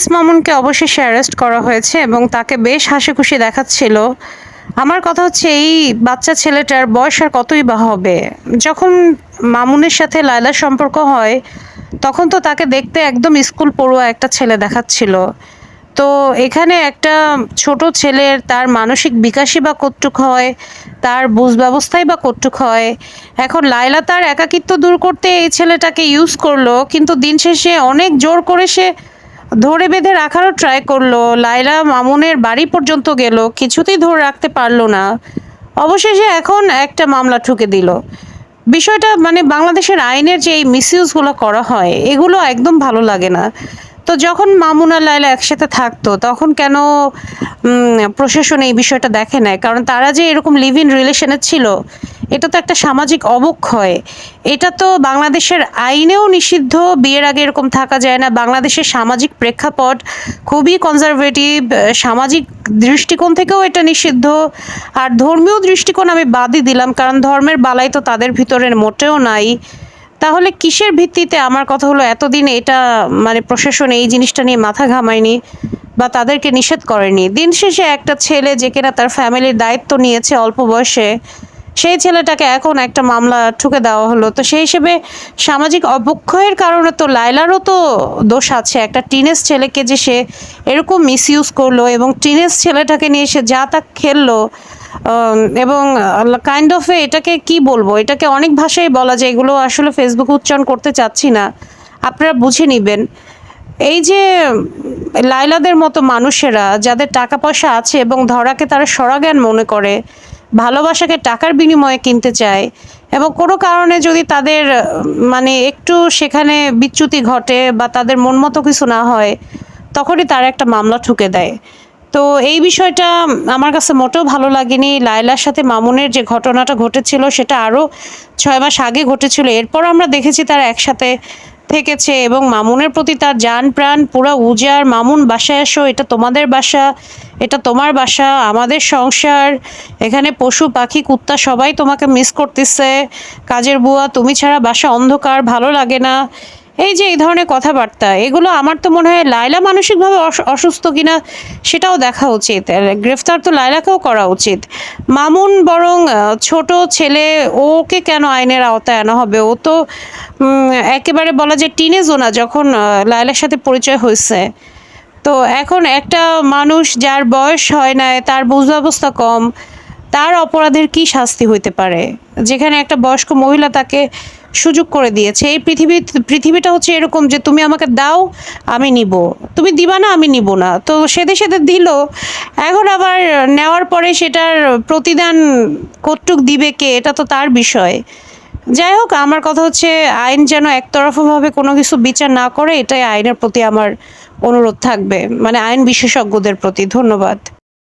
Prince মামুনকে অবশেষে arrest করা হয়েছে এবং তাকে বেশ হাসিখুশি দেখাচ্ছিল। আমার কথা হচ্ছে এই বাচ্চা ছেলেটার বয়স আর কতই বা হবে? যখন মামুনের সাথে লায়লার সম্পর্ক হয়, তখন তো তাকে দেখতে একদম স্কুল পড়ুয়া একটা ছেলে দেখাচ্ছিল। তো এখানে একটা ছোট ছেলের তার মানসিক বিকাশই বা কতটুক হয়, তার বুঝ ব্যবস্থাই বা কতটুক হয়। এখন লায়লা তার একাকিত্ব দূর করতে এই ছেলেটাকে ইউজ করলো, কিন্তু দিন শেষে অনেক জোর করে সে ধরে বেঁধে রাখারও ট্রাই করলো। লায়লা মামুনের বাড়ি পর্যন্ত গেল, কিছুতেই ধরে রাখতে পারলো না। অবশেষে এখন একটা মামলা ঠুকে দিল। বিষয়টা মানে বাংলাদেশের আইনের যে এই মিসইউজগুলো করা হয়, এগুলো একদম ভালো লাগে না। তো যখন মামুন আর লায়লা একসাথে থাকতো, তখন কেন প্রশাসন এই বিষয়টা দেখে নেয়? কারণ তারা যে এরকম লিভ ইন রিলেশনে ছিল, এটা তো একটা সামাজিক অবক্ষয়। এটা তো বাংলাদেশের আইনেও নিষিদ্ধ, বিয়ের আগে এরকম থাকা যায় না। বাংলাদেশের সামাজিক প্রেক্ষাপট খুবই কনজারভেটিভ, সামাজিক দৃষ্টিকোণ থেকেও এটা নিষিদ্ধ। আর ধর্মীয় দৃষ্টিকোণ আমি বাদই দিলাম, কারণ ধর্মের বালাই তো তাদের ভিতরে মোটেও নাই। তাহলে কিসের ভিত্তিতে, আমার কথা হলো, এতদিন এটা মানে প্রশাসন এই জিনিসটা নিয়ে মাথা ঘামায়নি বা তাদেরকে নিষেধ করেনি? দিন শেষে একটা ছেলে যে কিনা তার ফ্যামিলির দায়িত্ব নিয়েছে অল্প বয়সে, সেই ছেলেটাকে এখন একটা মামলা ঠুকে দেওয়া হলো। তো সেই হিসেবে সামাজিক অবক্ষয়ের কারণে তো লায়লারও তো দোষ আছে। একটা টিনেজ ছেলেকে যে সে এরকম মিসইউজ করলো এবং টিনেজ ছেলেটাকে নিয়ে সে যা তা খেললো, এবং কাইন্ড অফ এটাকে কি বলবো, এটাকে অনেক ভাষায় বলা যায়, এগুলো আসলে ফেসবুকে উচ্চারণ করতে চাচ্ছি না, আপনারা বুঝে নিবেন। এই যে লায়লাদের মতো মানুষেরা যাদের টাকা পয়সা আছে এবং ধরাকে তারা সরাজ্ঞান মনে করে, ভালোবাসাকে টাকার বিনিময়ে কিনতে চায়, এবং কোনো কারণে যদি তাদের মানে একটু সেখানে বিচ্যুতি ঘটে বা তাদের মন মতো কিছু না হয়, তখনই তারা একটা মামলা ঠুকে দেয়। তো এই বিষয়টা আমার কাছে মোটেও ভালো লাগেনি। লায়লার সাথে মামুনের যে ঘটনাটা ঘটেছিল, সেটা আরও 6 মাস আগে ঘটেছিল। এরপর আমরা দেখেছি তারা একসাথে থেকেছে এবং মামুনের প্রতি তার জান প্রাণ পুরা উজাড়। মামুন, বাসায় এসো, এটা তোমাদের বাসা, এটা তোমার বাসা, আমাদের সংসার, এখানে পশু পাখি কুত্তা সবাই তোমাকে মিস করতেছে, কাজের বুয়া তুমি ছাড়া বাসা অন্ধকার, ভালো লাগে না। এই যে এই ধরনের কথাবার্তা, এগুলো আমার তো মনে হয় লায়লা মানসিকভাবে অসুস্থ কিনা সেটাও দেখা উচিত। গ্রেফতার তো লায়লাকেও করা উচিত। মামুন বরং ছোট ছেলে, ওকে কেন আইনের আওতায় আনা হবে? ও তো একেবারে বলা যায় টিনেজও না যখন লায়লার সাথে পরিচয় হয়েছে। তো এখন একটা মানুষ যার বয়স হয় না, তার বুঝ অবস্থা কম, তার অপরাধের কি শাস্তি হইতে পারে? যেখানে একটা বয়স্ক মহিলা তাকে সুযোগ করে দিয়েছে। এই পৃথিবীটা হচ্ছে এরকম যে তুমি আমাকে দাও, আমি নিব, তুমি দিবা না, আমি নিব না। তো সেদে সেদে দিল, এখন আবার নেওয়ার পরে সেটার প্রতিদান কতটুক দিবে কে, এটা তো তার বিষয়। যাই হোক, আমার কথা হচ্ছে আইন যেন একতরফাভাবে কোনো কিছু বিচার না করে, এটাই আইনের প্রতি আমার অনুরোধ থাকবে, মানে আইন বিশেষজ্ঞদের প্রতি। ধন্যবাদ।